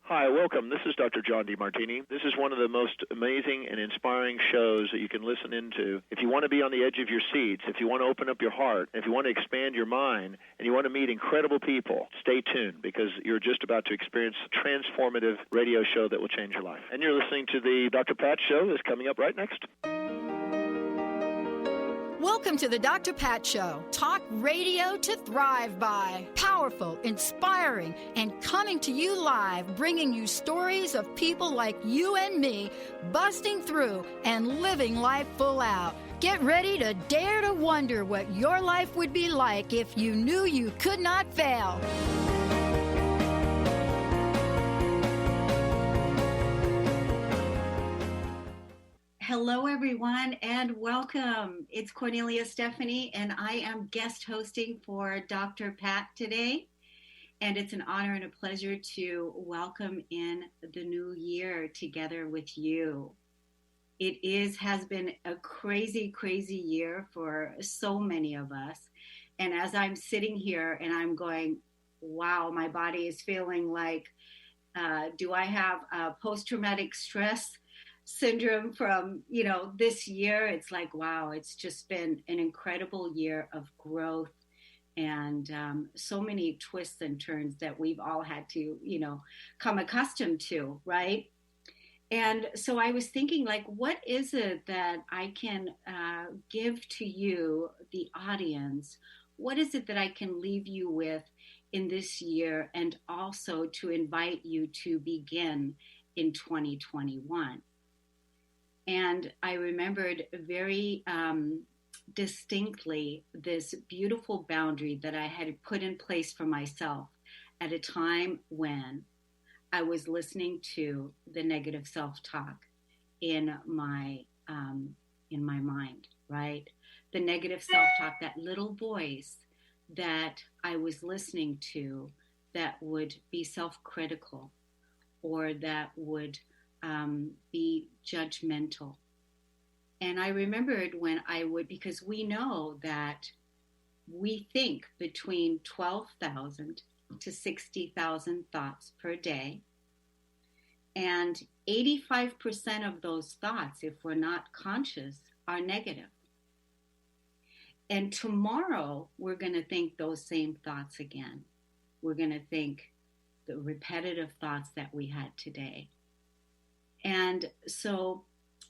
Hi, welcome. This is Dr. John DeMartini. This is one of the most amazing and inspiring shows that you can listen into. If you want to be on the edge of your seats, if you want to open up your heart, if you want to expand your mind, and you want to meet incredible people, stay tuned because you're just about to experience a transformative radio show that will change your life. And you're listening to the Dr. Pat Show that's coming up right next. Welcome to the Dr. Pat Show. Talk radio to thrive by. Powerful, inspiring, and coming to you live, bringing you stories of people like you and me, busting through and living life full out. Get ready to dare to wonder what your life would be like if you knew you could not fail. Hello, everyone, and welcome. It's Kornelia Stephanie, and I am guest hosting for Dr. Pat today. And it's an honor and a pleasure to welcome in the new year together with you. It has been a crazy, crazy year for so many of us. And as I'm sitting here and I'm going, wow, my body is feeling like, do I have post-traumatic stress syndrome from, this year? It's like, wow, it's just been an incredible year of growth and so many twists and turns that we've all had to, come accustomed to, right? And so I was thinking, like, what is it that I can give to you, the audience? What is it that I can leave you with in this year, and also to invite you to begin in 2021? And I remembered very distinctly this beautiful boundary that I had put in place for myself at a time when I was listening to the negative self-talk in my mind, right? The negative self-talk, that little voice that I was listening to that would be self-critical or that would be judgmental. And I remembered when I would, because we know that we think between 12,000 to 60,000 thoughts per day. And 85% of those thoughts, if we're not conscious, are negative. And tomorrow, we're going to think those same thoughts again. We're going to think the repetitive thoughts that we had today. And so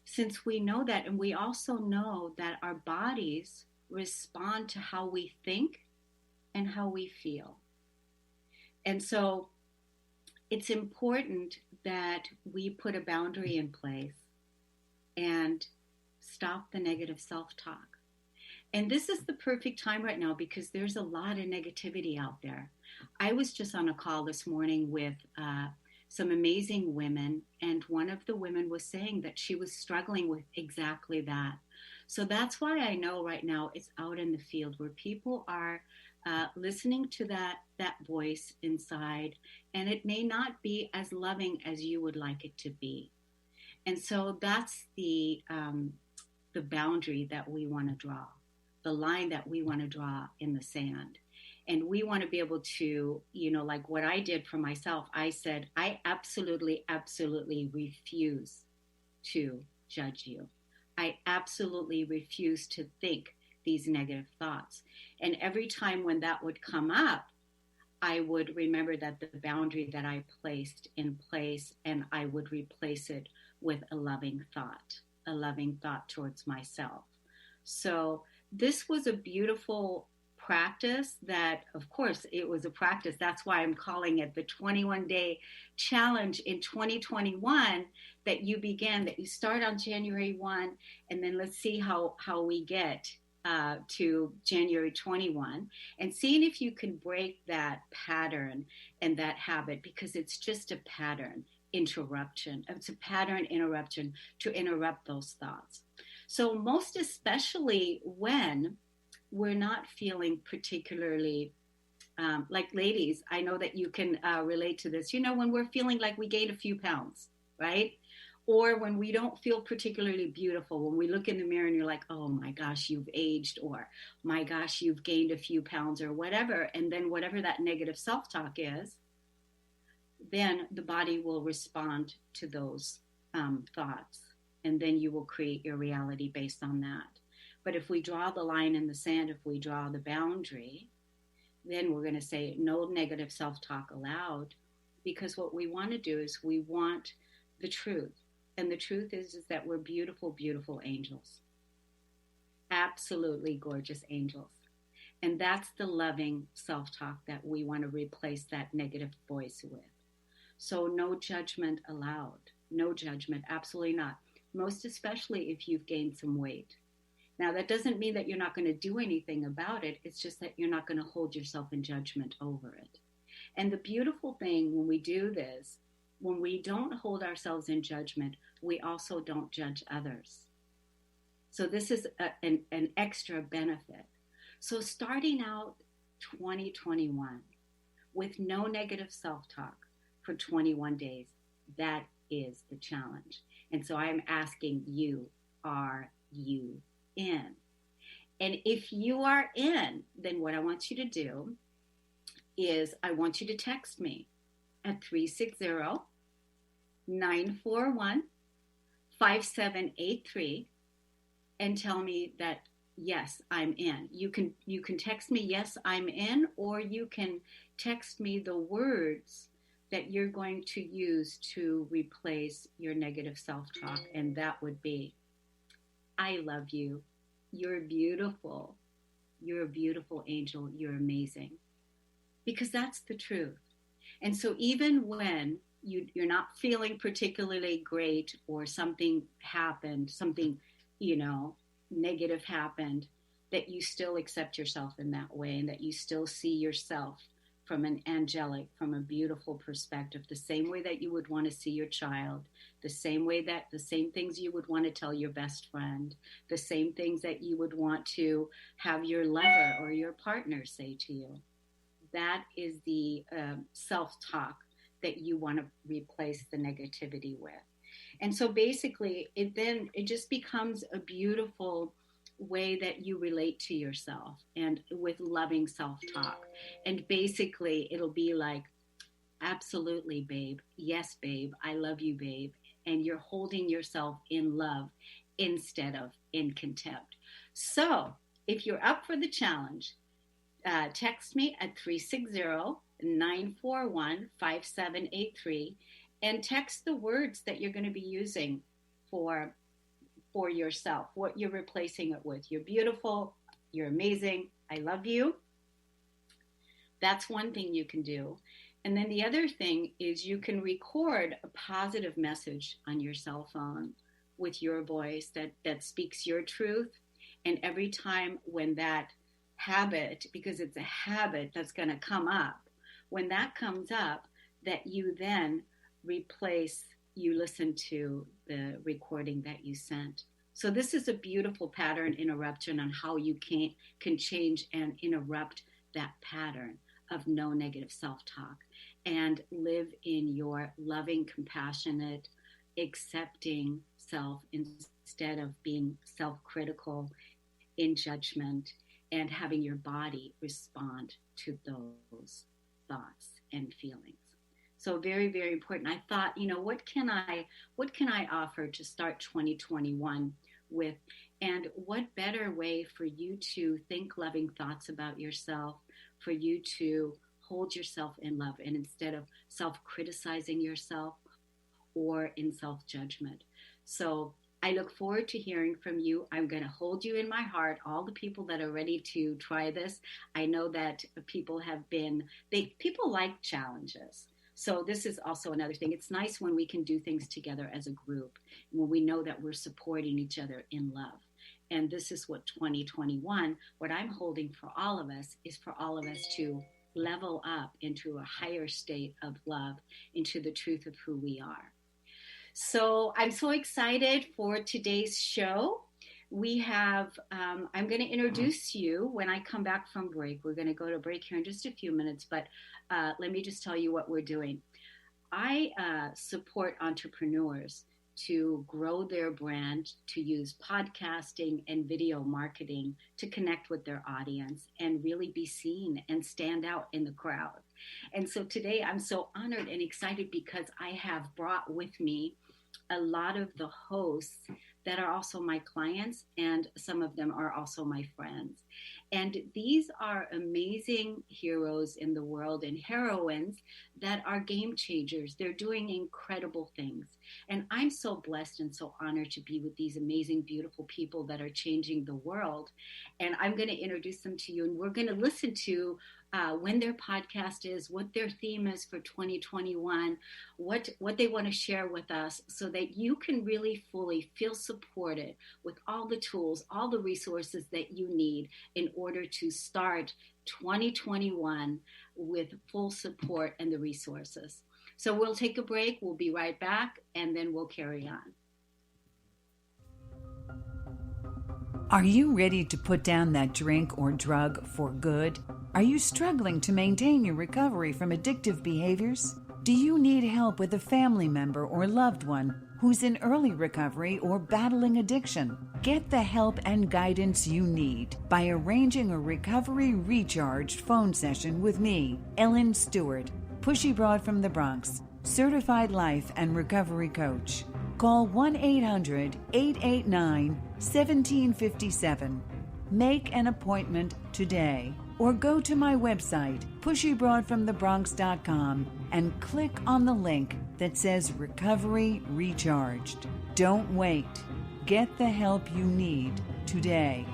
since we know that, and we also know that our bodies respond to how we think and how we feel. And so it's important that we put a boundary in place and stop the negative self-talk. And this is the perfect time right now because there's a lot of negativity out there. I was just on a call this morning with some amazing women, and one of the women was saying that she was struggling with exactly that. So that's why I know right now it's out in the field where people are listening to that voice inside, and it may not be as loving as you would like it to be. And so that's the boundary that we want to draw, the line that we want to draw in the sand. And we want to be able to, like what I did for myself, I said, I absolutely, absolutely refuse to judge you. I absolutely refuse to think these negative thoughts. And every time when that would come up, I would remember that the boundary that I placed in place, and I would replace it with a loving thought towards myself. So this was a beautiful practice that, of course, it was a practice. That's why I'm calling it the 21-day challenge in 2021 that you begin, that you start on January 1, and then let's see how we get to January 21, and seeing if you can break that pattern and that habit, because it's just a pattern interruption. It's a pattern interruption to interrupt those thoughts. So most especially when we're not feeling particularly, like ladies, I know that you can relate to this, when we're feeling like we gained a few pounds, right? Or when we don't feel particularly beautiful, when we look in the mirror and you're like, oh my gosh, you've aged, or my gosh, you've gained a few pounds or whatever. And then whatever that negative self-talk is, then the body will respond to those thoughts. And then you will create your reality based on that. But if we draw the line in the sand, if we draw the boundary, then we're going to say no negative self-talk allowed, because what we want to do is we want the truth. And the truth is that we're beautiful, beautiful angels. Absolutely gorgeous angels. And that's the loving self-talk that we want to replace that negative voice with. So no judgment allowed. No judgment, absolutely not. Most especially if you've gained some weight. Now, that doesn't mean that you're not going to do anything about it. It's just that you're not going to hold yourself in judgment over it. And the beautiful thing when we do this, when we don't hold ourselves in judgment, we also don't judge others. So this is an extra benefit. So starting out 2021 with no negative self-talk for 21 days, that is the challenge. And so I'm asking you, are you in? And if you are in, then what I want you to do is I want you to text me at 360-941-5783 and tell me that, yes, I'm in. You can text me, yes, I'm in, or you can text me the words that you're going to use to replace your negative self-talk. And that would be, I love you. You're beautiful. You're a beautiful angel. You're amazing. Because that's the truth. And so even when you're not feeling particularly great, or something happened, something, negative happened, that you still accept yourself in that way, and that you still see yourself from an angelic, from a beautiful perspective, the same way that you would want to see your child, the same things you would want to tell your best friend, the same things that you would want to have your lover or your partner say to you. That is the self-talk that you want to replace the negativity with. And so basically, it just becomes a beautiful way that you relate to yourself, and with loving self-talk. And basically, it'll be like, absolutely, babe. Yes, babe. I love you, babe. And you're holding yourself in love instead of in contempt. So if you're up for the challenge, text me at 360-941-5783 and text the words that you're going to be using for yourself, what you're replacing it with. You're beautiful. You're amazing. I love you. That's one thing you can do. And then the other thing is you can record a positive message on your cell phone with your voice that speaks your truth. And every time when that habit, because it's a habit that's going to come up, when that comes up, that you then you listen to the recording that you sent. So this is a beautiful pattern interruption on how you can change and interrupt that pattern of no negative self-talk and live in your loving, compassionate, accepting self instead of being self-critical, in judgment, and having your body respond to those thoughts and feelings. So very, very important. I thought, what can I offer to start 2021 with? And what better way for you to think loving thoughts about yourself, for you to hold yourself in love, and instead of self-criticizing yourself or in self-judgment. So I look forward to hearing from you. I'm going to hold you in my heart, all the people that are ready to try this. I know that people like challenges. So this is also another thing. It's nice when we can do things together as a group, when we know that we're supporting each other in love. And this is what 2021, what I'm holding for all of us, is for all of us to level up into a higher state of love, into the truth of who we are. So I'm so excited for today's show. We have, I'm going to introduce you when I come back from break. We're going to go to break here in just a few minutes, but let me just tell you what we're doing. I support entrepreneurs to grow their brand, to use podcasting and video marketing to connect with their audience and really be seen and stand out in the crowd. And so today I'm so honored and excited because I have brought with me a lot of the hosts that are also my clients, and some of them are also my friends. And these are amazing heroes in the world and heroines that are game changers. They're doing incredible things. And I'm so blessed and so honored to be with these amazing, beautiful people that are changing the world. And I'm going to introduce them to you, and we're going to listen to when their podcast is, what their theme is for 2021, what they want to share with us, so that you can really fully feel supported with all the tools, all the resources that you need in order to start 2021 with full support and the resources. So we'll take a break. We'll be right back, and then we'll carry on. Are you ready to put down that drink or drug for good? Are you struggling to maintain your recovery from addictive behaviors? Do you need help with a family member or loved one who's in early recovery or battling addiction? Get the help and guidance you need by arranging a recovery recharged phone session with me, Ellen Stewart, Pushy Broad from the Bronx, certified life and recovery coach. Call 1-800-889-1757. Make an appointment today, or go to my website, pushybroadfromthebronx.com, and click on the link that says Recovery Recharged. Don't wait. Get the help you need today.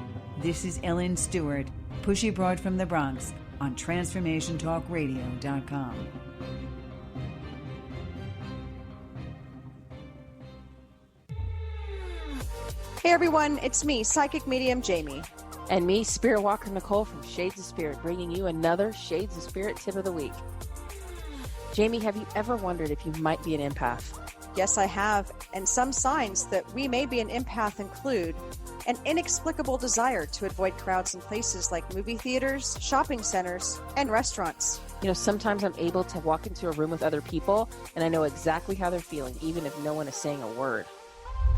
This is Ellen Stewart, Pushy Broad from the Bronx, on TransformationTalkRadio.com. Hey everyone, it's me, Psychic Medium Jamie. And me, Spirit Walker Nicole from Shades of Spirit, bringing you another Shades of Spirit tip of the week. Jamie, have you ever wondered if you might be an empath? Yes, I have, and some signs that we may be an empath include an inexplicable desire to avoid crowds in places like movie theaters, shopping centers, and restaurants. You know, sometimes I'm able to walk into a room with other people, and I know exactly how they're feeling, even if no one is saying a word.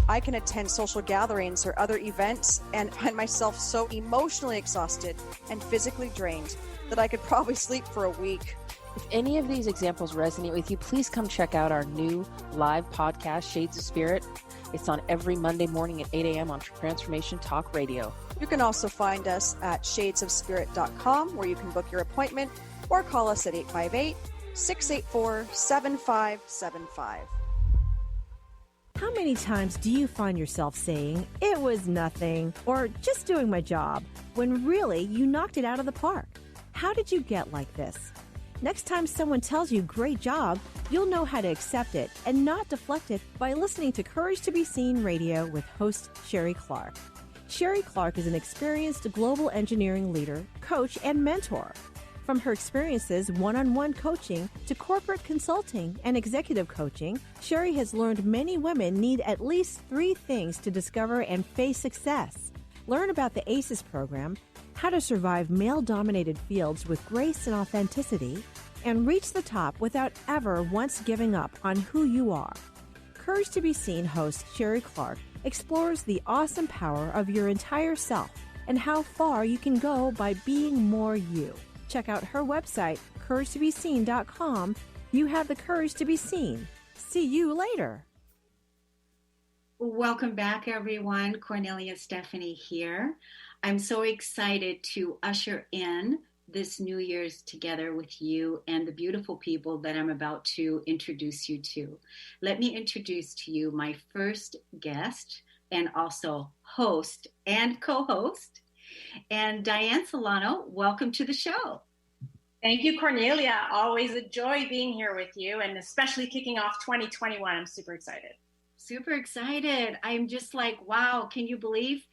I can attend social gatherings or other events and find myself so emotionally exhausted and physically drained that I could probably sleep for a week. If any of these examples resonate with you, please come check out our new live podcast, Shades of Spirit. It's on every Monday morning at 8 a.m. on Transformation Talk Radio. You can also find us at shadesofspirit.com, where you can book your appointment, or call us at 858-684-7575. How many times do you find yourself saying, "It was nothing," or "just doing my job," when really you knocked it out of the park? How did you get like this? Next time someone tells you "great job," you'll know how to accept it and not deflect it by listening to Courage to Be Seen Radio with host Sherry Clark. Sherry Clark is an experienced global engineering leader, coach, and mentor. From her experiences one-on-one coaching to corporate consulting and executive coaching, Sherry has learned many women need at least 3 things to discover and face success. Learn about the ACES program, how to survive male-dominated fields with grace and authenticity, and reach the top without ever once giving up on who you are. Courage to Be Seen host Sherry Clark explores the awesome power of your entire self and how far you can go by being more you. Check out her website, CourageToBeSeen.com. You have the courage to be seen. See you later. Welcome back, everyone. Kornelia Stephanie here. I'm so excited to usher in this New Year's together with you and the beautiful people that I'm about to introduce you to. Let me introduce to you my first guest and also host and co-host. And Diane Solano, welcome to the show. Thank you, Kornelia. Always a joy being here with you, and especially kicking off 2021. I'm super excited. Super excited. I'm just like, wow, can you believe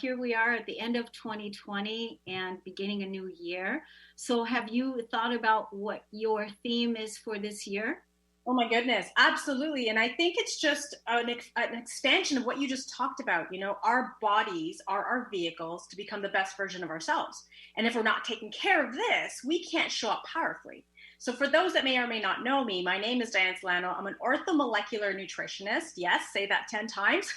here we are at the end of 2020 and beginning a new year. So have you thought about what your theme is for this year? Oh my goodness, absolutely. And I think it's just an expansion of what you just talked about. You know, our bodies are our vehicles to become the best version of ourselves. And if we're not taking care of this, we can't show up powerfully. So for those that may or may not know me, my name is Diane Solano. I'm an orthomolecular nutritionist. Yes, say that 10 times.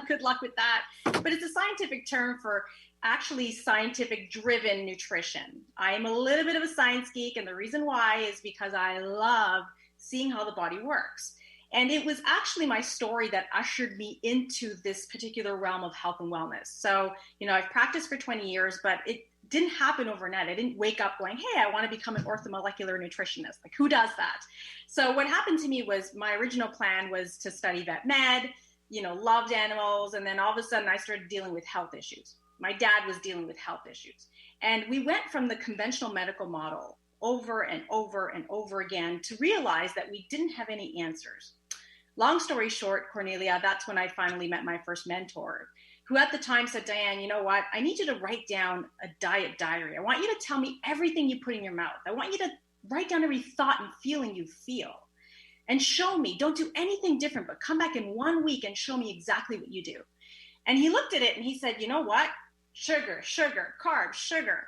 Good luck with that. But it's a scientific term for actually scientific driven nutrition. I am a little bit of a science geek, and the reason why is because I love seeing how the body works. And it was actually my story that ushered me into this particular realm of health and wellness. So, I've practiced for 20 years, but it didn't happen overnight. I didn't wake up going, hey, I want to become an orthomolecular nutritionist. Like, who does that? So what happened to me was my original plan was to study vet med, loved animals. And then all of a sudden I started dealing with health issues. My dad was dealing with health issues. And we went from the conventional medical model over and over and over again to realize that we didn't have any answers. Long story short, Kornelia, that's when I finally met my first mentor, who at the time said, Diane, you know what? I need you to write down a diet diary. I want you to tell me everything you put in your mouth. I want you to write down every thought and feeling you feel and show me. Don't do anything different, but come back in 1 week and show me exactly what you do. And he looked at it and he said, you know what? Sugar, carbs, sugar.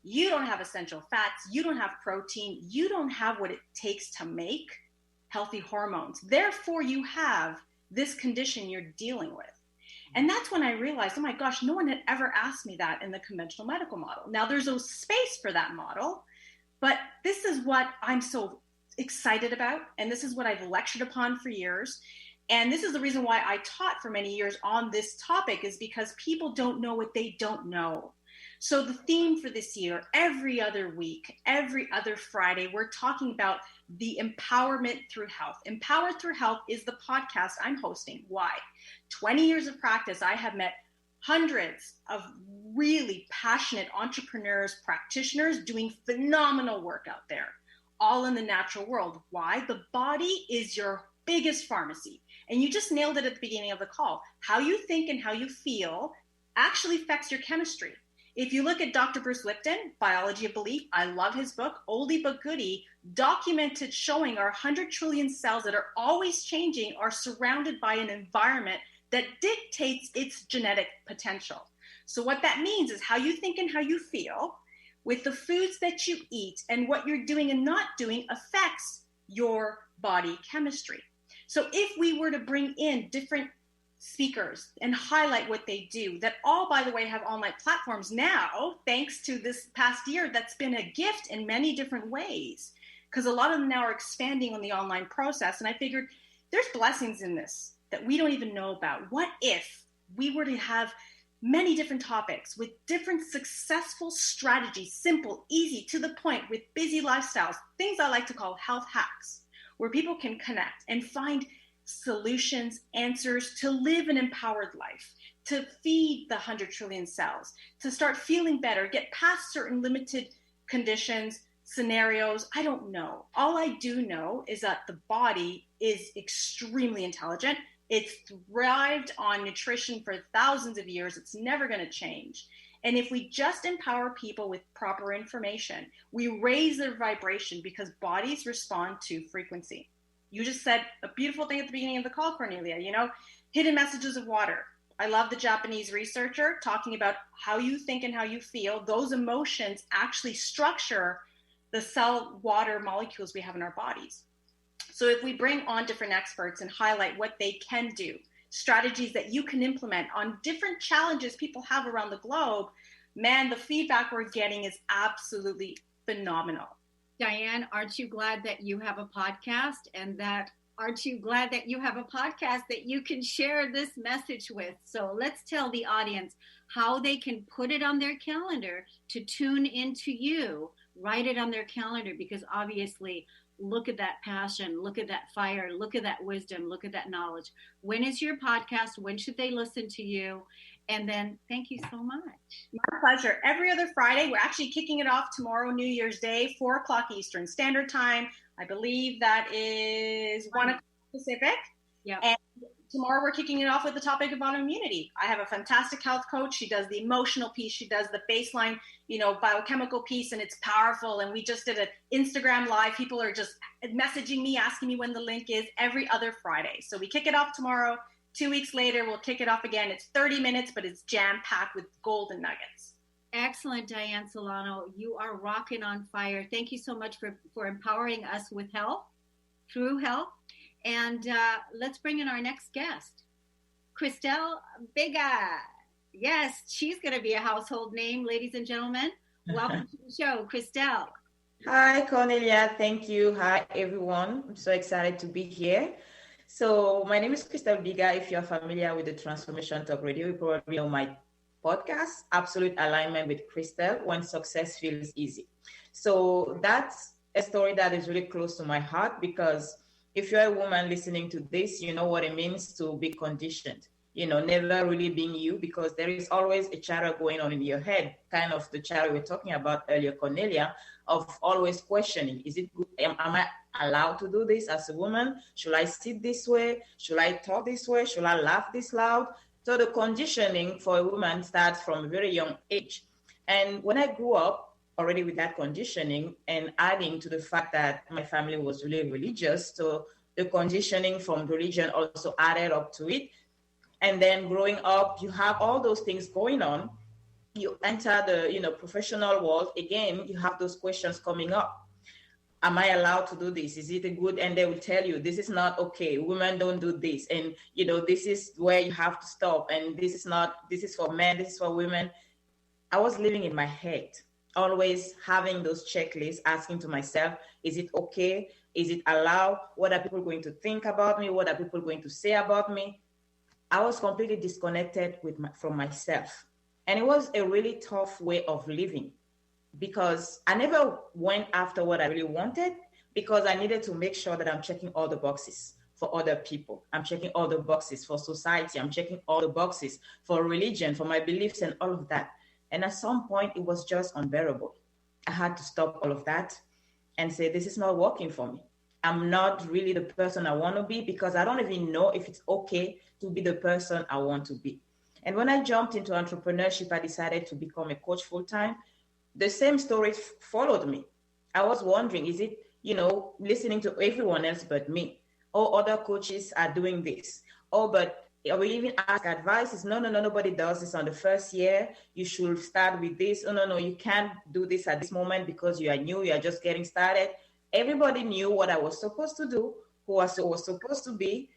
You don't have essential fats. You don't have protein. You don't have what it takes to make healthy hormones. Therefore, you have this condition you're dealing with. And that's when I realized, oh my gosh, no one had ever asked me that in the conventional medical model. Now there's a space for that model, but this is what I'm so excited about. And this is what I've lectured upon for years. And this is the reason why I taught for many years on this topic, is because people don't know what they don't know. So the theme for this year, every other week, every other Friday, we're talking about the empowerment through health. Empowered Through Health is the podcast I'm hosting. Why? 20 years of practice, I have met hundreds of really passionate entrepreneurs, practitioners doing phenomenal work out there, all in the natural world. Why? The body is your biggest pharmacy. And you just nailed it at the beginning of the call. How you think and how you feel actually affects your chemistry. If you look at Dr. Bruce Lipton, Biology of Belief, I love his book, oldie but goodie, documented showing our 100 trillion cells that are always changing are surrounded by an environment that dictates its genetic potential. So what that means is how you think and how you feel with the foods that you eat, and what you're doing and not doing affects your body chemistry. So if we were to bring in different speakers and highlight what they do, that all, by the way, have online platforms now, thanks to this past year, that's been a gift in many different ways, because a lot of them now are expanding on the online process. And I figured there's blessings in this that we don't even know about. What if we were to have many different topics with different successful strategies, simple, easy, to the point, with busy lifestyles, things I like to call health hacks, where people can connect and find solutions, answers to live an empowered life, to feed the 100 trillion cells, to start feeling better, get past certain limited conditions, scenarios. I don't know. All I do know is that the body is extremely intelligent. It's thrived on nutrition for thousands of years. It's never going to change. And if we just empower people with proper information, we raise their vibration, because bodies respond to frequency. You just said a beautiful thing at the beginning of the call, Kornelia, hidden messages of water. I love the Japanese researcher talking about how you think and how you feel. Those emotions actually structure the cell water molecules we have in our bodies. So if we bring on different experts and highlight what they can do, strategies that you can implement on different challenges people have around the globe, man, the feedback we're getting is absolutely phenomenal. Diane, aren't you glad that you have a podcast, and aren't you glad that you have a podcast that you can share this message with? So let's tell the audience how they can put it on their calendar to tune into you, write it on their calendar, because obviously, look at that passion, look at that fire, look at that wisdom, look at that knowledge. When is your podcast? When should they listen to you? And then thank you so much. My pleasure. Every other Friday. We're actually kicking it off tomorrow, New Year's Day, 4:00 Eastern Standard Time. I believe that is 1 o'clock Pacific. Yeah. And tomorrow we're kicking it off with the topic of autoimmunity. I have a fantastic health coach. She does the emotional piece. She does the baseline, biochemical piece, and it's powerful. And we just did an Instagram live. People are just messaging me, asking me when the link is, every other Friday. So we kick it off tomorrow. 2 weeks later, we'll kick it off again. It's 30 minutes, but it's jam-packed with golden nuggets. Excellent, Diane Solano. You are rocking on fire. Thank you so much for empowering us with health, through health. And let's bring in our next guest, Christelle Biga. Yes, she's going to be a household name, ladies and gentlemen. Welcome to the show, Christelle. Hi, Kornelia. Thank you. Hi, everyone. I'm so excited to be here. So my name is Christelle Biga. If you're familiar with the Transformation Talk Radio, you probably know my podcast, Absolute Alignment with Christelle, When Success Feels Easy. So that's a story that is really close to my heart, because if you're a woman listening to this, you know what it means to be conditioned, never really being you, because there is always a chatter going on in your head, kind of the chatter we were talking about earlier, Kornelia, of always questioning, is it good? Am I allowed to do this as a woman? Should I sit this way? Should I talk this way? Should I laugh this loud? So the conditioning for a woman starts from a very young age. And when I grew up already with that conditioning, and adding to the fact that my family was really religious, so the conditioning from religion also added up to it. And then growing up, you have all those things going on. You enter the professional world. Again, you have those questions coming up. Am I allowed to do this? Is it a good? And they will tell you, this is not okay. Women don't do this. And, this is where you have to stop. And this is for men, this is for women. I was living in my head, always having those checklists, asking to myself, is it okay? Is it allowed? What are people going to think about me? What are people going to say about me? I was completely disconnected from myself. And it was a really tough way of living, because I never went after what I really wanted, because I needed to make sure that I'm checking all the boxes for other people. I'm checking all the boxes for society. I'm checking all the boxes for religion, for my beliefs and all of that. And at some point, it was just unbearable. I had to stop all of that and say, this is not working for me. I'm not really the person I want to be, because I don't even know if it's okay to be the person I want to be. And when I jumped into entrepreneurship, I decided to become a coach full-time. The same story followed me. I was wondering, is it, listening to everyone else but me? Oh, other coaches are doing this. Oh, but I will even ask advice. It's no, nobody does this on the first year. You should start with this. Oh, no, you can't do this at this moment because you are new. You are just getting started. Everybody knew what I was supposed to do, who I was supposed to be.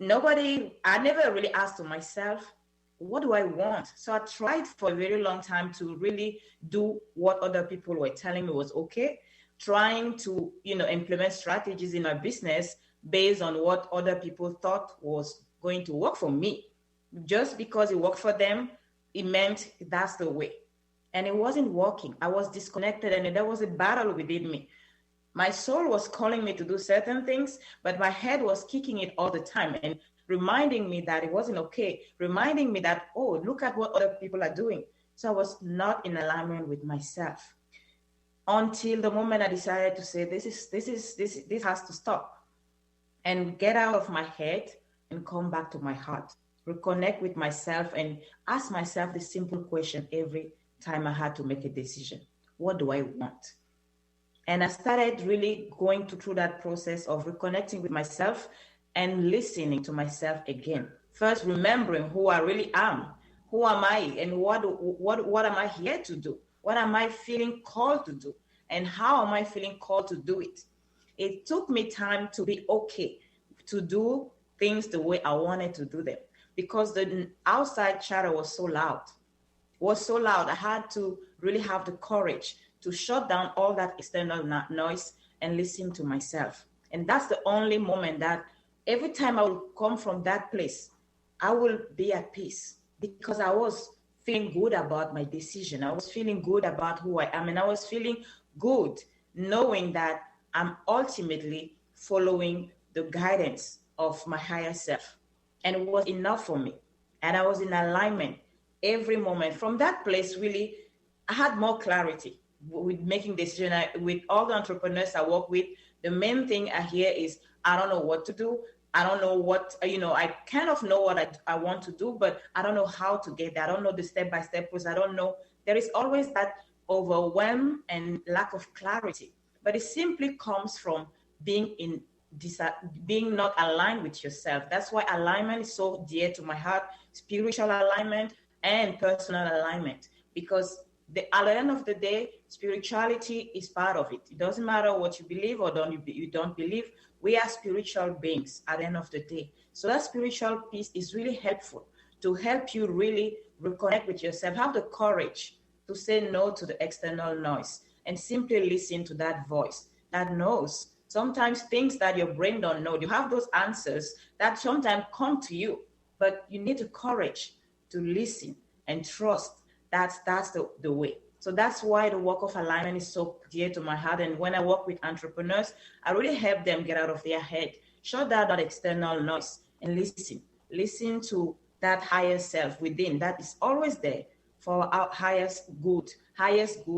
I never really asked myself, what do I want? So I tried for a very long time to really do what other people were telling me was okay, trying to, implement strategies in my business based on what other people thought was going to work for me. Just because it worked for them, it meant that's the way. And it wasn't working. I was disconnected, and there was a battle within me. My soul was calling me to do certain things, but my head was kicking it all the time and reminding me that it wasn't okay, reminding me that, oh, look at what other people are doing. So I was not in alignment with myself, until the moment I decided to say, this has to stop, and get out of my head and come back to my heart, reconnect with myself, and ask myself the simple question every time I had to make a decision. What do I want? And I started really going through that process of reconnecting with myself and listening to myself again. First, remembering who I really am. Who am I? And what am I here to do? What am I feeling called to do? And how am I feeling called to do it? It took me time to be okay to do things the way I wanted to do them, because the outside chatter was so loud. I had to really have the courage to shut down all that external noise and listen to myself. And that's the only moment that every time I will come from that place, I will be at peace, because I was feeling good about my decision. I was feeling good about who I am. And I was feeling good knowing that I'm ultimately following the guidance of my higher self. And it was enough for me. And I was in alignment every moment. From that place, really, I had more clarity with making decisions. With all the entrepreneurs I work with, the main thing I hear is, I don't know what to do. I don't know what, I kind of know what I want to do, but I don't know how to get there. I don't know the step-by-step process. I don't know. There is always that overwhelm and lack of clarity. But it simply comes from being not aligned with yourself. That's why alignment is so dear to my heart, spiritual alignment and personal alignment, because at the end of the day, spirituality is part of it. It doesn't matter what you believe or you don't believe. We are spiritual beings at the end of the day. So that spiritual piece is really helpful to help you really reconnect with yourself. Have the courage to say no to the external noise and simply listen to that voice that knows. Sometimes things that your brain don't know, you have those answers that sometimes come to you, but you need the courage to listen and trust. That's the way. So that's why the work of alignment is so dear to my heart. And when I work with entrepreneurs, I really help them get out of their head, shut down that external noise and listen to that higher self within that is always there for our highest good,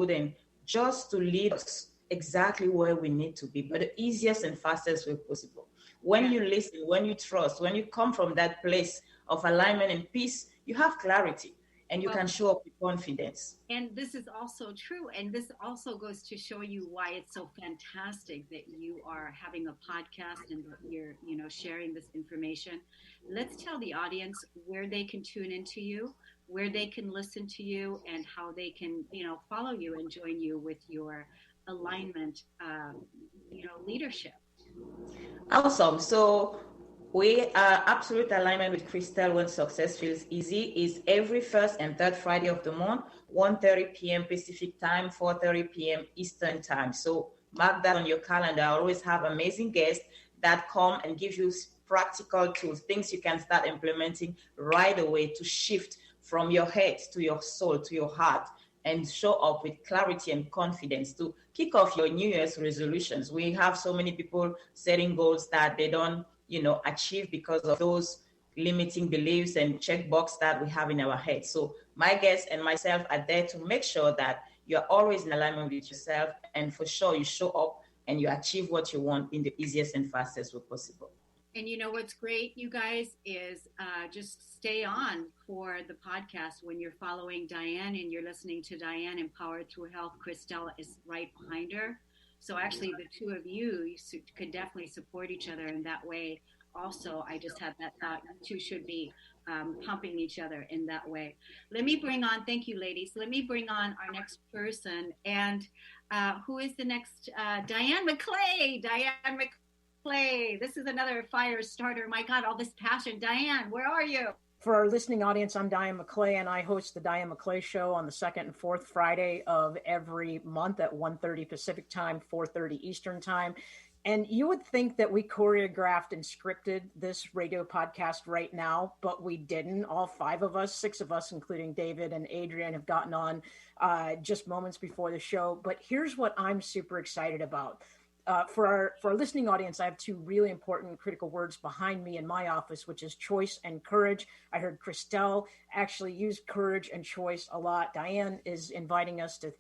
and just to lead us exactly where we need to be, but the easiest and fastest way possible. When you listen, when you trust, when you come from that place of alignment and peace, you have clarity and you can show up with confidence. And this is also true. And this also goes to show you why it's so fantastic that you are having a podcast and that you're, sharing this information. Let's tell the audience where they can tune into you, where they can listen to you, and how they can, follow you and join you with your alignment, leadership. Awesome. So we are absolute alignment with Crystal when success feels easy is every first and third Friday of the month, 1:30 p.m. Pacific time, 4:30 p.m. Eastern time. So mark that on your calendar. I always have amazing guests that come and give you practical tools, things you can start implementing right away to shift from your head to your soul, to your heart, and show up with clarity and confidence to kick off your New Year's resolutions. We have so many people setting goals that they don't, achieve because of those limiting beliefs and checkbox that we have in our head. So my guests and myself are there to make sure that you're always in alignment with yourself, and for sure you show up and you achieve what you want in the easiest and fastest way possible. And what's great, you guys, is just stay on for the podcast when you're following Diane and you're listening to Diane Empowered Through Health. Christelle is right behind her. So actually the two of you could definitely support each other in that way. Also, I just had that thought, you two should be pumping each other in that way. Thank you, ladies. Let me bring on our next person. And who is the next? Diane McClay. This is another fire starter. My God, all this passion. Diane, where are you? For our listening audience, I'm Diane McClay, and I host the Diane McClay Show on the second and fourth Friday of every month at 1:30 Pacific time, 4:30 Eastern time. And you would think that we choreographed and scripted this radio podcast right now, but we didn't. All six of us, including David and Adrian, have gotten on just moments before the show. But here's what I'm super excited about. For our listening audience, I have two really important critical words behind me in my office, which is choice and courage. I heard Christelle actually use courage and choice a lot. Diane is inviting us to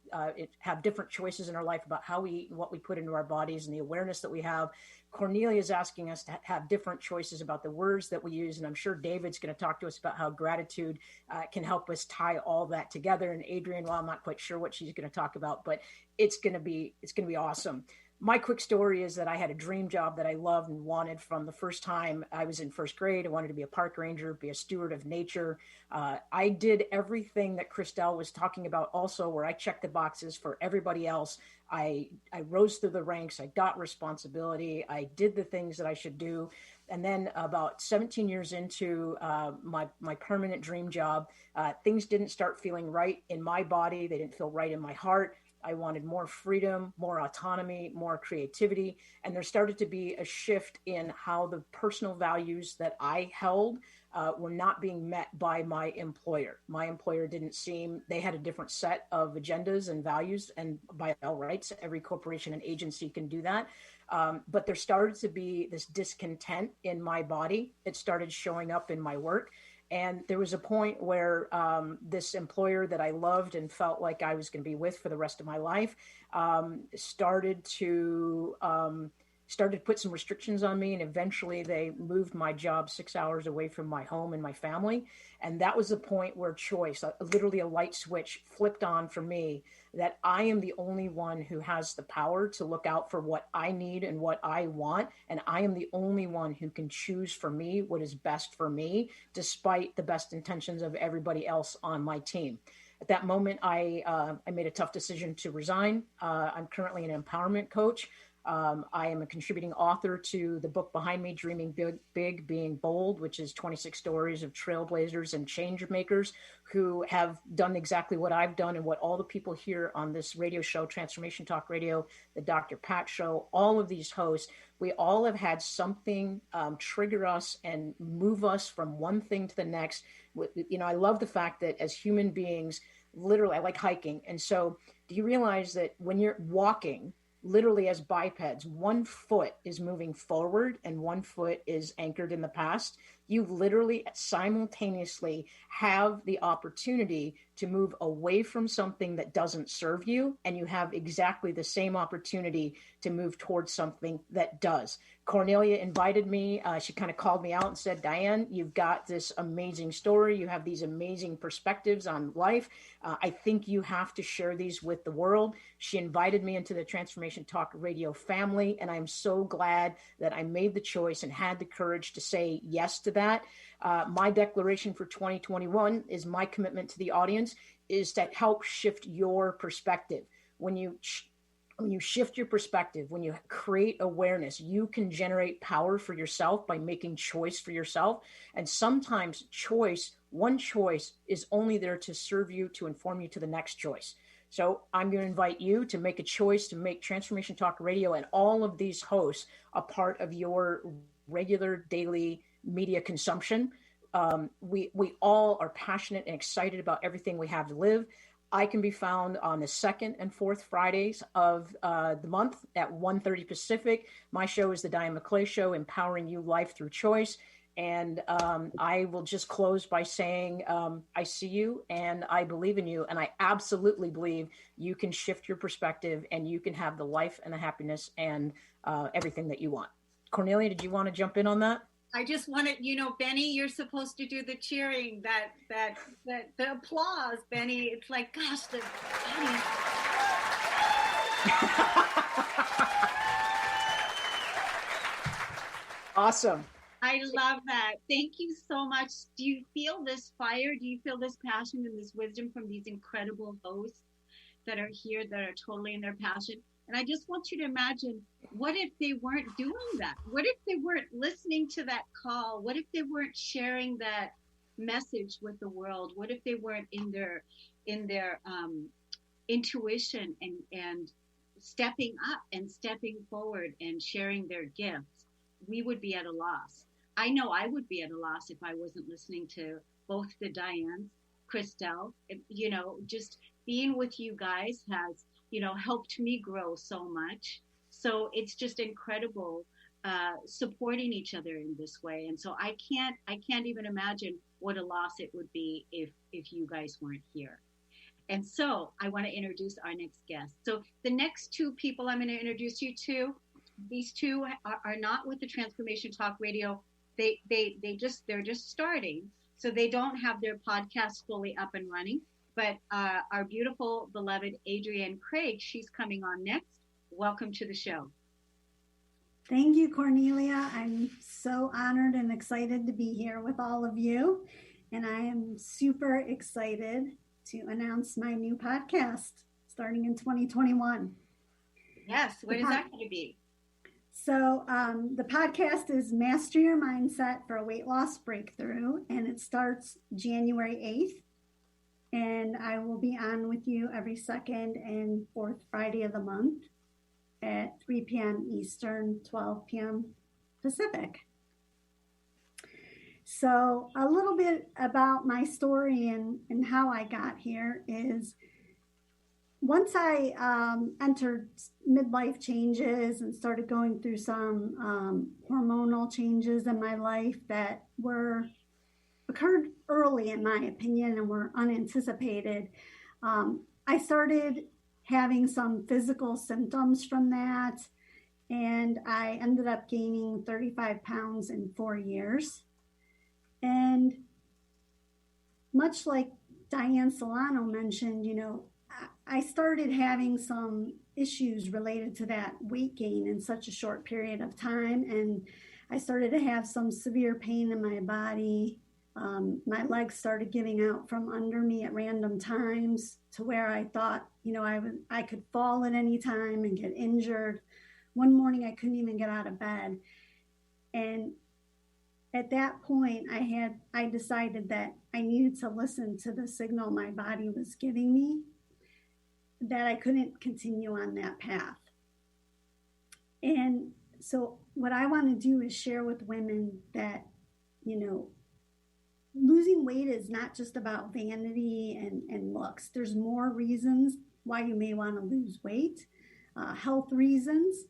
have different choices in our life about how we eat and what we put into our bodies and the awareness that we have. Kornelia is asking us to have different choices about the words that we use. And I'm sure David's going to talk to us about how gratitude can help us tie all that together. And Adrian, well, I'm not quite sure what she's going to talk about, but it's going to be awesome. My quick story is that I had a dream job that I loved and wanted from the first time I was in first grade. I wanted to be a park ranger, be a steward of nature. I did everything that Christelle was talking about also, where I checked the boxes for everybody else. I rose through the ranks. I got responsibility. I did the things that I should do. And then about 17 years into my permanent dream job, things didn't start feeling right in my body. They didn't feel right in my heart. I wanted more freedom, more autonomy, more creativity. And there started to be a shift in how the personal values that I held were not being met by my employer. My employer they had a different set of agendas and values, and by all rights, every corporation and agency can do that. But there started to be this discontent in my body. It started showing up in my work. And there was a point where this employer that I loved and felt like I was going to be with for the rest of my life started to put some restrictions on me. And eventually they moved my job 6 hours away from my home and my family. And that was the point where literally a light switch flipped on for me, that I am the only one who has the power to look out for what I need and what I want. And I am the only one who can choose for me what is best for me, despite the best intentions of everybody else on my team. At that moment, I made a tough decision to resign. I'm currently an empowerment coach. I am a contributing author to the book behind me, Dreaming Big, Being Bold, which is 26 stories of trailblazers and change makers who have done exactly what I've done and what all the people here on this radio show, Transformation Talk Radio, the Dr. Pat Show, all of these hosts, we all have had something trigger us and move us from one thing to the next. You know, I love the fact that as human beings, literally, I like hiking. And so do you realize that when you're walking, literally as bipeds, one foot is moving forward and one foot is anchored in the past? You literally simultaneously have the opportunity to move away from something that doesn't serve you, and you have exactly the same opportunity to move towards something that does. Kornelia invited me. She kind of called me out and said, Diane, you've got this amazing story. You have these amazing perspectives on life. I think you have to share these with the world. She invited me into the Transformation Talk Radio family, and I'm so glad that I made the choice and had the courage to say yes to that. My declaration for 2021 is my commitment to the audience is to help shift your perspective. When you shift your perspective, when you create awareness, you can generate power for yourself by making choice for yourself. And sometimes one choice is only there to serve you, to inform you to the next choice. So I'm going to invite you to make a choice to make Transformation Talk Radio and all of these hosts a part of your regular daily media consumption. We all are passionate and excited about everything we have to live. I can be found on the second and fourth Fridays of the month at 1:30 Pacific. My show is the Diane McClay Show, empowering you life through choice. And I will just close by saying, I see you and I believe in you. And I absolutely believe you can shift your perspective and you can have the life and the happiness and everything that you want. Kornelia, did you want to jump in on that? I just wanted, Benny, you're supposed to do the cheering, the applause, Benny. It's like, gosh, the Benny. Awesome. I love that. Thank you so much. Do you feel this fire? Do you feel this passion and this wisdom from these incredible hosts that are here, that are totally in their passion? And I just want you to imagine, what if they weren't doing that? What if they weren't listening to that call? What if they weren't sharing that message with the world? What if they weren't in their intuition and stepping up and stepping forward and sharing their gifts? We would be at a loss. I know I would be at a loss if I wasn't listening to both the Dianes, Christelle. Just being with you guys has helped me grow so much. So it's just incredible supporting each other in this way. And so I can't even imagine what a loss it would be if you guys weren't here. And so I want to introduce our next guest. So the next two people I'm going to introduce you to, these two are not with the Transformation Talk Radio. They're just starting. So they don't have their podcast fully up and running. But our beautiful, beloved Adrienne Craig, she's coming on next. Welcome to the show. Thank you, Kornelia. I'm so honored and excited to be here with all of you. And I am super excited to announce my new podcast starting in 2021. Yes, what is that going to be? So the podcast is Master Your Mindset for a Weight Loss Breakthrough, and it starts January 8th. And I will be on with you every second and fourth Friday of the month at 3 p.m. Eastern, 12 p.m. Pacific. So a little bit about my story and how I got here is once I entered midlife changes and started going through some hormonal changes in my life that occurred early, in my opinion, and were unanticipated. I started having some physical symptoms from that, and I ended up gaining 35 pounds in 4 years. And much like Diane Solano mentioned, I started having some issues related to that weight gain in such a short period of time, and I started to have some severe pain in my body, My legs started giving out from under me at random times to where I thought, I could fall at any time and get injured. One morning I couldn't even get out of bed. And at that point I decided that I needed to listen to the signal my body was giving me, that I couldn't continue on that path. And so what I want to do is share with women that, losing weight is not just about vanity and looks. There's more reasons why you may want to lose weight, health reasons.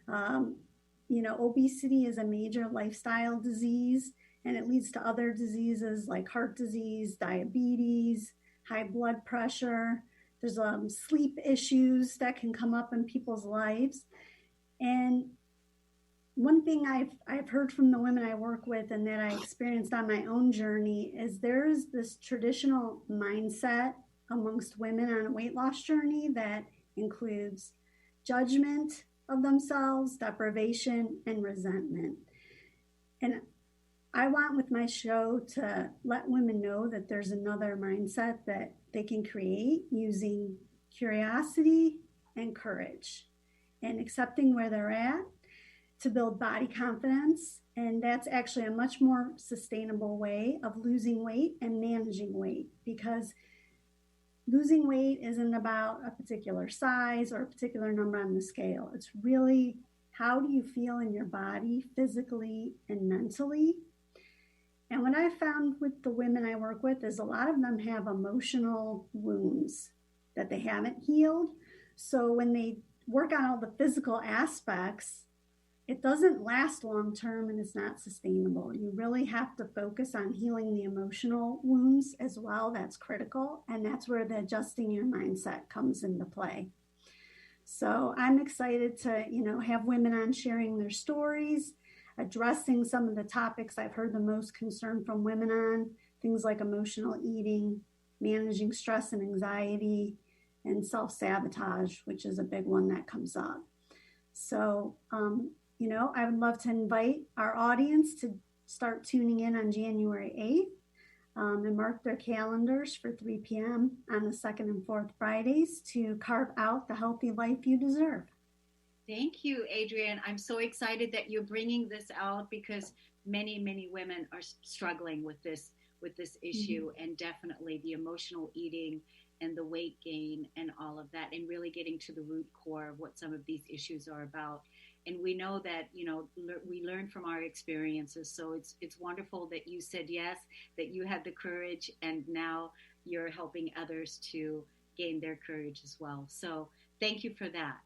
Obesity is a major lifestyle disease, and it leads to other diseases like heart disease, diabetes, high blood pressure. There's sleep issues that can come up in people's lives. And one thing I've heard from the women I work with and that I experienced on my own journey is there's this traditional mindset amongst women on a weight loss journey that includes judgment of themselves, deprivation, and resentment. And I want with my show to let women know that there's another mindset that they can create using curiosity and courage and accepting where they're at to build body confidence. And that's actually a much more sustainable way of losing weight and managing weight, because losing weight isn't about a particular size or a particular number on the scale. It's really, how do you feel in your body physically and mentally? And what I found with the women I work with is a lot of them have emotional wounds that they haven't healed. So when they work on all the physical aspects, it doesn't last long term and it's not sustainable. You really have to focus on healing the emotional wounds as well. That's critical. And that's where the adjusting your mindset comes into play. So I'm excited to, have women on sharing their stories, addressing some of the topics I've heard the most concern from women on, things like emotional eating, managing stress and anxiety, and self-sabotage, which is a big one that comes up. So, I would love to invite our audience to start tuning in on January 8th and mark their calendars for 3 p.m. on the second and fourth Fridays to carve out the healthy life you deserve. Thank you, Adrienne. I'm so excited that you're bringing this out because many, many women are struggling with this issue, and definitely the emotional eating and the weight gain and all of that, and really getting to the root core of what some of these issues are about. And we know that, we learn from our experiences. So it's wonderful that you said yes, that you had the courage, and now you're helping others to gain their courage as well. So thank you for that.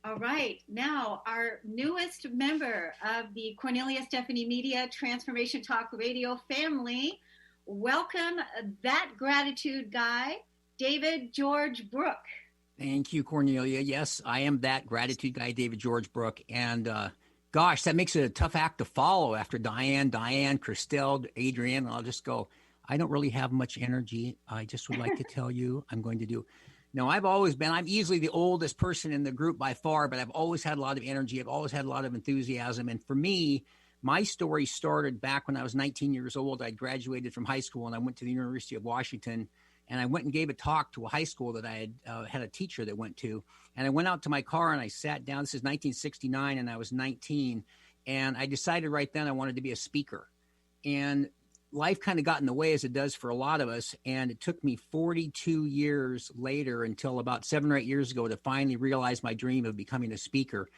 All right. Now, our newest member of the Kornelia Stephanie Media Transformation Talk Radio family, welcome that gratitude guy, David George Brooke. Thank you, Cornelia. Yes, I am that gratitude guy, David George Brooke. And gosh, that makes it a tough act to follow after Diane, Christelle, Adrienne. I'll just go, I don't really have much energy. I just would like to tell you I'm going to do. No, I'm easily the oldest person in the group by far, but I've always had a lot of energy. I've always had a lot of enthusiasm. And for me, my story started back when I was 19 years old. I graduated from high school and I went to the University of Washington. And I went and gave a talk to a high school that I had a teacher that went to. And I went out to my car and I sat down. This is 1969 and I was 19. And I decided right then I wanted to be a speaker. And life kind of got in the way, as it does for a lot of us. And it took me 42 years later, until about 7 or 8 years ago, to finally realize my dream of becoming a speaker.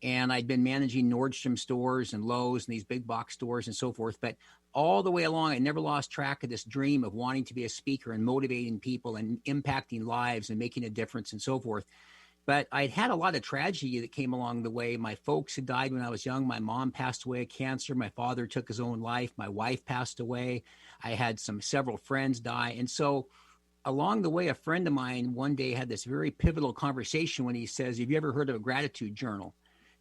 And I'd been managing Nordstrom stores and Lowe's and these big box stores and so forth. But all the way along, I never lost track of this dream of wanting to be a speaker and motivating people and impacting lives and making a difference and so forth. But I'd had a lot of tragedy that came along the way. My folks had died when I was young. My mom passed away of cancer. My father took his own life. My wife passed away. I had several friends die. And so along the way, a friend of mine one day had this very pivotal conversation when he says, have you ever heard of a gratitude journal?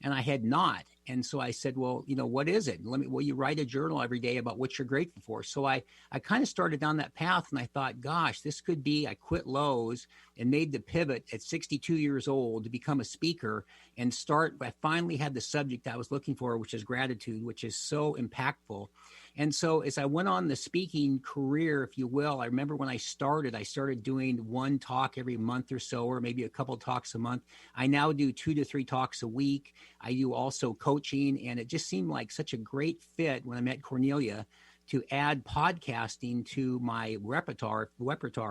And I had not. And so I said, well, what is it? You write a journal every day about what you're grateful for. So I kind of started down that path, and I thought, gosh, this could be, I quit Lowe's and made the pivot at 62 years old to become a speaker and I finally had the subject I was looking for, which is gratitude, which is so impactful. And so as I went on the speaking career, if you will, I remember when I started doing one talk every month or so, or maybe a couple talks a month. I now do 2 to 3 talks a week. I do also coaching, and it just seemed like such a great fit when I met Kornelia to add podcasting to my repertoire,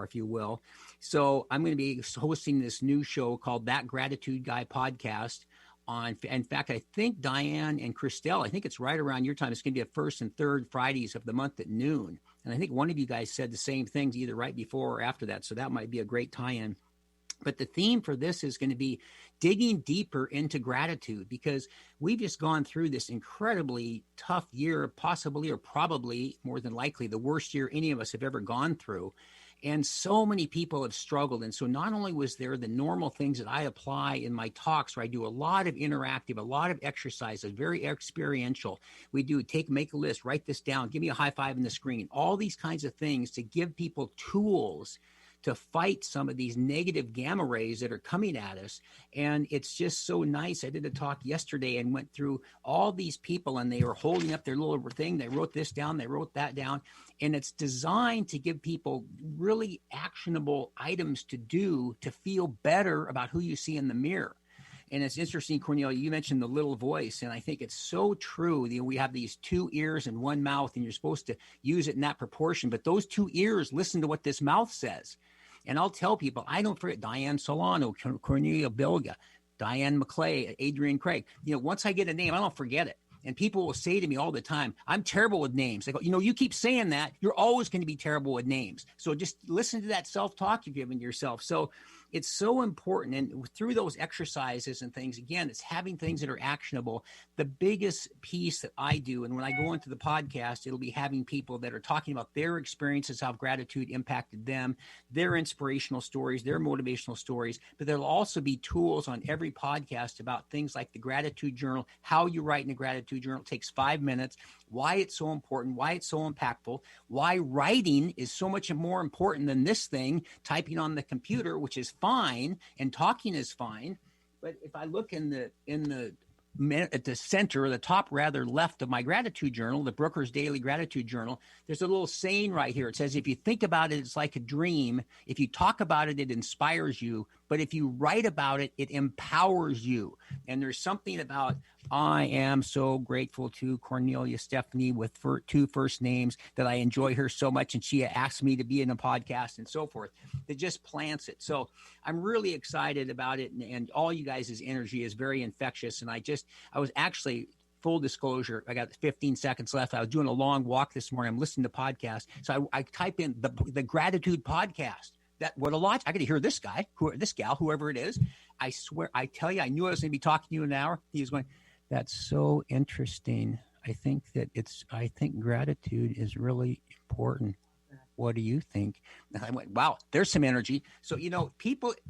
if you will. So I'm going to be hosting this new show called That Gratitude Guy Podcast. In fact, I think Diane and Christelle, I think it's right around your time. It's going to be the first and third Fridays of the month at noon. And I think one of you guys said the same things either right before or after that. So that might be a great tie-in. But the theme for this is going to be digging deeper into gratitude, because we've just gone through this incredibly tough year, possibly or probably more than likely the worst year any of us have ever gone through. And so many people have struggled. And so not only was there the normal things that I apply in my talks, where I do a lot of interactive, a lot of exercises, very experiential. We do make a list, write this down, give me a high five in the screen, all these kinds of things to give people tools to fight some of these negative gamma rays that are coming at us. And it's just so nice. I did a talk yesterday and went through all these people, and they were holding up their little thing. They wrote this down, they wrote that down. And it's designed to give people really actionable items to do to feel better about who you see in the mirror. And it's interesting, Kornelia, you mentioned the little voice, and I think it's so true. We have these 2 ears and 1 mouth, and you're supposed to use it in that proportion. But those 2 ears listen to what this mouth says. And I'll tell people, I don't forget Diane Solano, Cornelia Bilga, Diane McClay, Adrian Craig. Once I get a name, I don't forget it. And people will say to me all the time, I'm terrible with names. They go, you keep saying that, you're always going to be terrible with names. So just listen to that self-talk you're giving yourself. So it's so important. And through those exercises and things, again, it's having things that are actionable. The biggest piece that I do, and when I go into the podcast, it'll be having people that are talking about their experiences, how gratitude impacted them, their inspirational stories, their motivational stories. But there'll also be tools on every podcast about things like the gratitude journal, how you write in a gratitude journal. It takes 5 minutes, why it's so important, why it's so impactful, why writing is so much more important than this thing, typing on the computer, which is fine, and talking is fine. But if I look at the center, or the top rather left of my gratitude journal, the Brooker's Daily Gratitude Journal, there's a little saying right here. It says, if you think about it, it's like a dream. If you talk about it, it inspires you. But if you write about it, it empowers you. And there's something about, I am so grateful to Kornelia Stephanie with 2 first names, that I enjoy her so much, and she asked me to be in a podcast and so forth. It just plants it. So I'm really excited about it. And all you guys' energy is very infectious. And I was actually, full disclosure, I got 15 seconds left. I was doing a long walk this morning. I'm listening to podcasts. So I type in the gratitude podcast. I got to hear this guy, this gal, whoever it is. I swear, I tell you, I knew I was going to be talking to you in an hour. He was going, that's so interesting. I think gratitude is really important. What do you think? And I went, wow, there's some energy. So,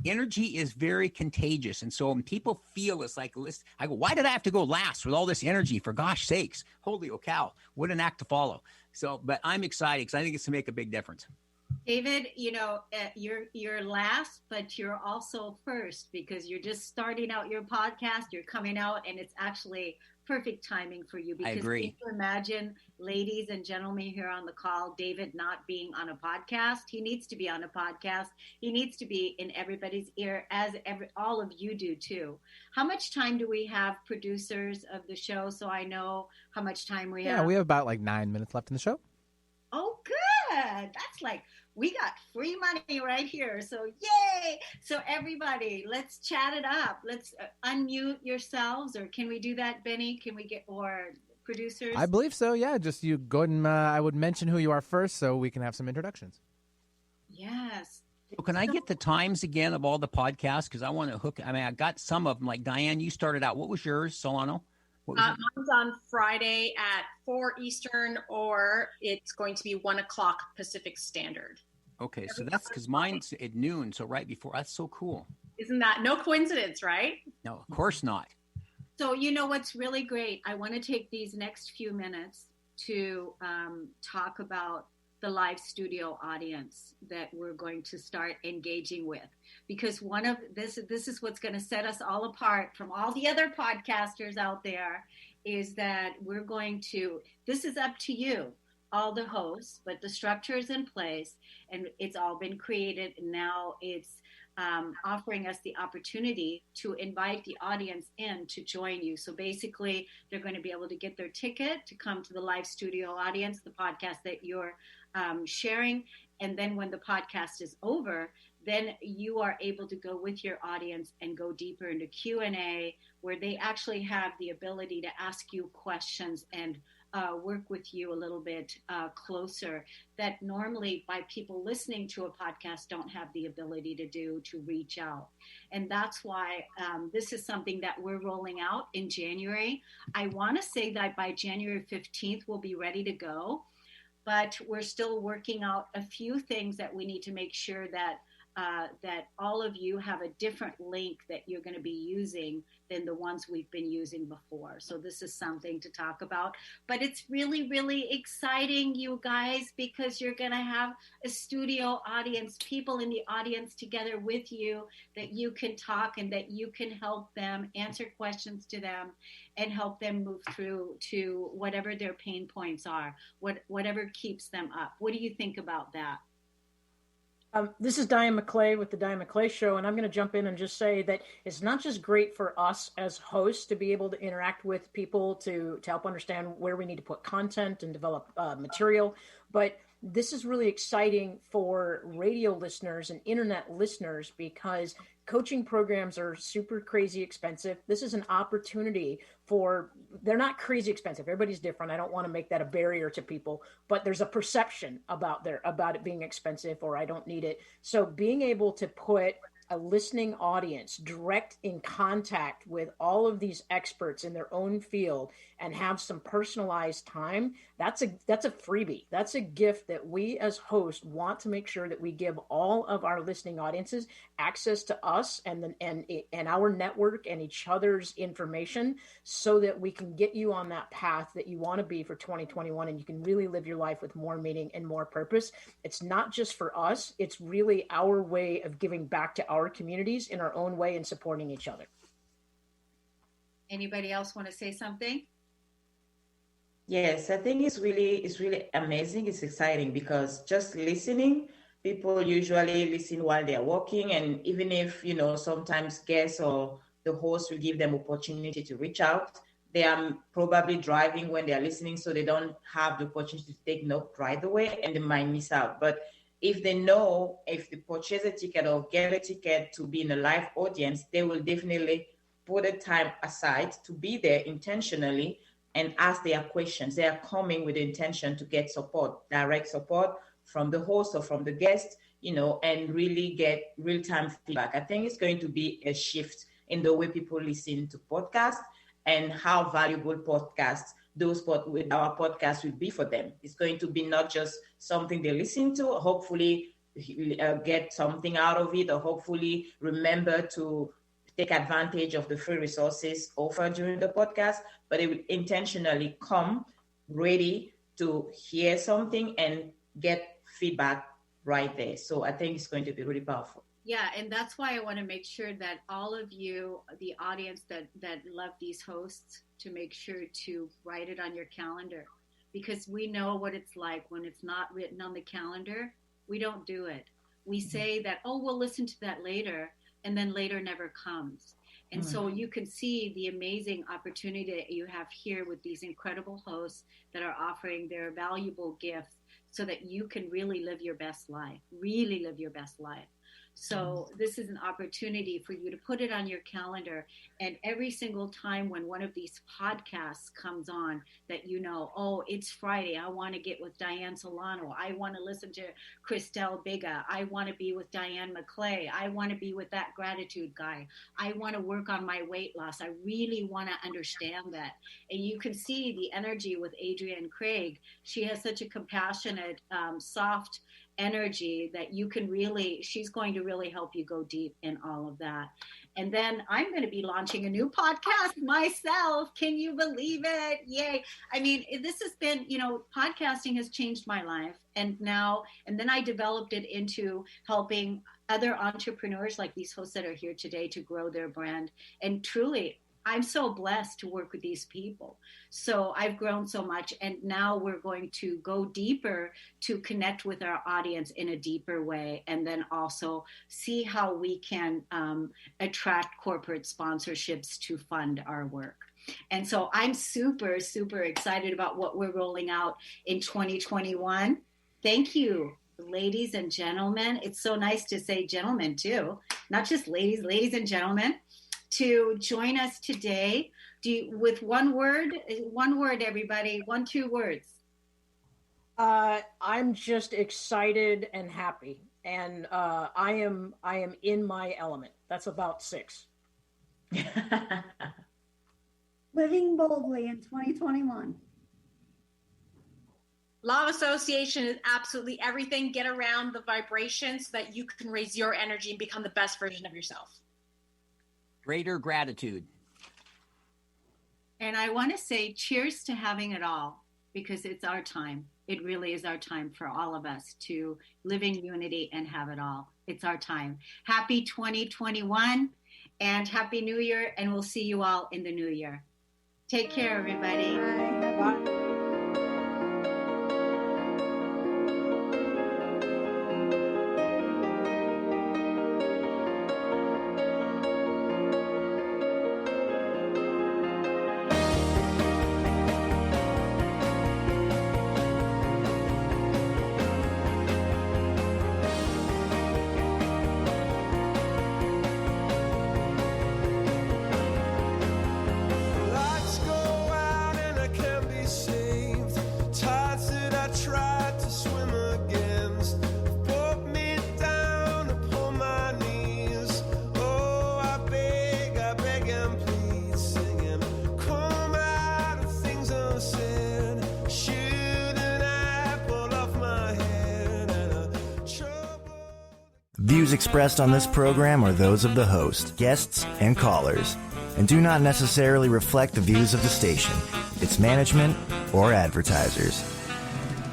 energy is very contagious. And so when people feel it's like, I go, why did I have to go last with all this energy? For gosh sakes, holy cow, what an act to follow. So, but I'm excited because I think it's to make a big difference. David, you're last, but you're also first, because you're just starting out your podcast. You're coming out, and it's actually perfect timing for you. Because I agree. Can you imagine, ladies and gentlemen here on the call, David not being on a podcast? He needs to be on a podcast. He needs to be in everybody's ear, as all of you do too. How much time do we have, producers of the show, so I know how much time we have? Yeah, we have about 9 minutes left in the show. Oh, good. That's like, we got free money right here. So yay. So everybody, let's chat it up. Let's unmute yourselves. Or can we do that, Benny? Can we or producers? I believe so, yeah. Just you go and I would mention who you are first so we can have some introductions. Yes. So can I get the times again of all the podcasts? Because I want to hook. I got some of them. Like Diane, you started out. What was yours, Solano? Mine's on Friday at 4 Eastern, or it's going to be 1 o'clock Pacific Standard. Okay, so that's because mine's at noon, so right before. That's so cool. Isn't that no coincidence, right? No, of course not. So what's really great? I want to take these next few minutes to talk about the live studio audience that we're going to start engaging with, because this is what's going to set us all apart from all the other podcasters out there, is that this is up to you. all the hosts, but the structure is in place and it's all been created. And now it's offering us the opportunity to invite the audience in to join you. So basically, they're going to be able to get their ticket to come to the live studio audience, the podcast that you're sharing. And then when the podcast is over, then you are able to go with your audience and go deeper into Q&A, where they actually have the ability to ask you questions and work with you a little bit closer that normally by people listening to a podcast don't have the ability to do, to reach out. And that's why this is something that we're rolling out in January. I want to say that by January 15th, we'll be ready to go, but we're still working out a few things that we need to make sure that that all of you have a different link that you're going to be using than the ones we've been using before. So this is something to talk about. But it's really, really exciting, you guys, because you're going to have a studio audience, people in the audience together with you that you can talk and that you can help them, answer questions to them, and help them move through to whatever their pain points are, whatever keeps them up. What do you think about that? This is Diane McClay with the Diane McClay Show, and I'm going to jump in and just say that it's not just great for us as hosts to be able to interact with people to help understand where we need to put content and develop material, but this is really exciting for radio listeners and internet listeners because coaching programs are super crazy expensive. This is an opportunity they're not crazy expensive. Everybody's different. I don't want to make that a barrier to people, but there's a perception about it being expensive or I don't need it. So being able to put a listening audience direct in contact with all of these experts in their own field and have some personalized time, that's a freebie. That's a gift that we as hosts want to make sure that we give all of our listening audiences access to us and our network and each other's information so that we can get you on that path that you want to be for 2021 and you can really live your life with more meaning and more purpose. It's not just for us, it's really our way of giving back to our communities in our own way and supporting each other. Anybody else want to say something? Yes, I think it's really amazing. It's exciting because just listening, people usually listen while they're walking. And even if, sometimes guests or the host will give them opportunity to reach out, they are probably driving when they're listening, so they don't have the opportunity to take note right away and they might miss out. But if they know, if they purchase a ticket or get a ticket to be in a live audience, they will definitely put a time aside to be there intentionally and ask their questions. They are coming with the intention to get support, direct support from the host or from the guest, and really get real-time feedback. I think it's going to be a shift in the way people listen to podcasts and how valuable with our podcast will be for them. It's going to be not just something they listen to, hopefully get something out of it, or hopefully remember to take advantage of the free resources offered during the podcast, but it will intentionally come ready to hear something and get feedback right there. So I think it's going to be really powerful. Yeah, and that's why I want to make sure that all of you, the audience that love these hosts, to make sure to write it on your calendar, because we know what it's like when it's not written on the calendar. We don't do it. We say that, we'll listen to that later, and then later never comes. And so you can see the amazing opportunity that you have here with these incredible hosts that are offering their valuable gifts so that you can really live your best life, really live your best life. So this is an opportunity for you to put it on your calendar. And every single time when one of these podcasts comes on that it's Friday, I want to get with Diane Solano. I want to listen to Christelle Biga. I want to be with Diane McClay. I want to be with that gratitude guy. I want to work on my weight loss. I really want to understand that. And you can see the energy with Adrienne Craig. She has such a compassionate, soft energy that she's going to really help you go deep in all of that. And then I'm going to be launching a new podcast myself. Can you believe it? Yay. I mean, this has been, podcasting has changed my life. And then I developed it into helping other entrepreneurs like these hosts that are here today to grow their brand. And truly, I'm so blessed to work with these people. So I've grown so much, and now we're going to go deeper to connect with our audience in a deeper way, and then also see how we can attract corporate sponsorships to fund our work. And so I'm super, super excited about what we're rolling out in 2021. Thank you, ladies and gentlemen. It's so nice to say gentlemen too, not just ladies and gentlemen, to join us today. With one word, everybody, 2 words. I'm just excited and happy, and I am in my element. That's about 6. Living boldly in 2021. Law of association is absolutely everything. Get around the vibration so that you can raise your energy and become the best version of yourself. Greater gratitude. And I want to say cheers to having it all, because it's our time. It really is our time for all of us to live in unity and have it all. It's our time. Happy 2021 and Happy New Year, and we'll see you all in the new year. Take care, everybody. Bye. Views expressed on this program are those of the host, guests, and callers, and do not necessarily reflect the views of the station, its management, or advertisers.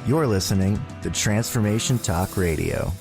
You're listening to Transformation Talk Radio.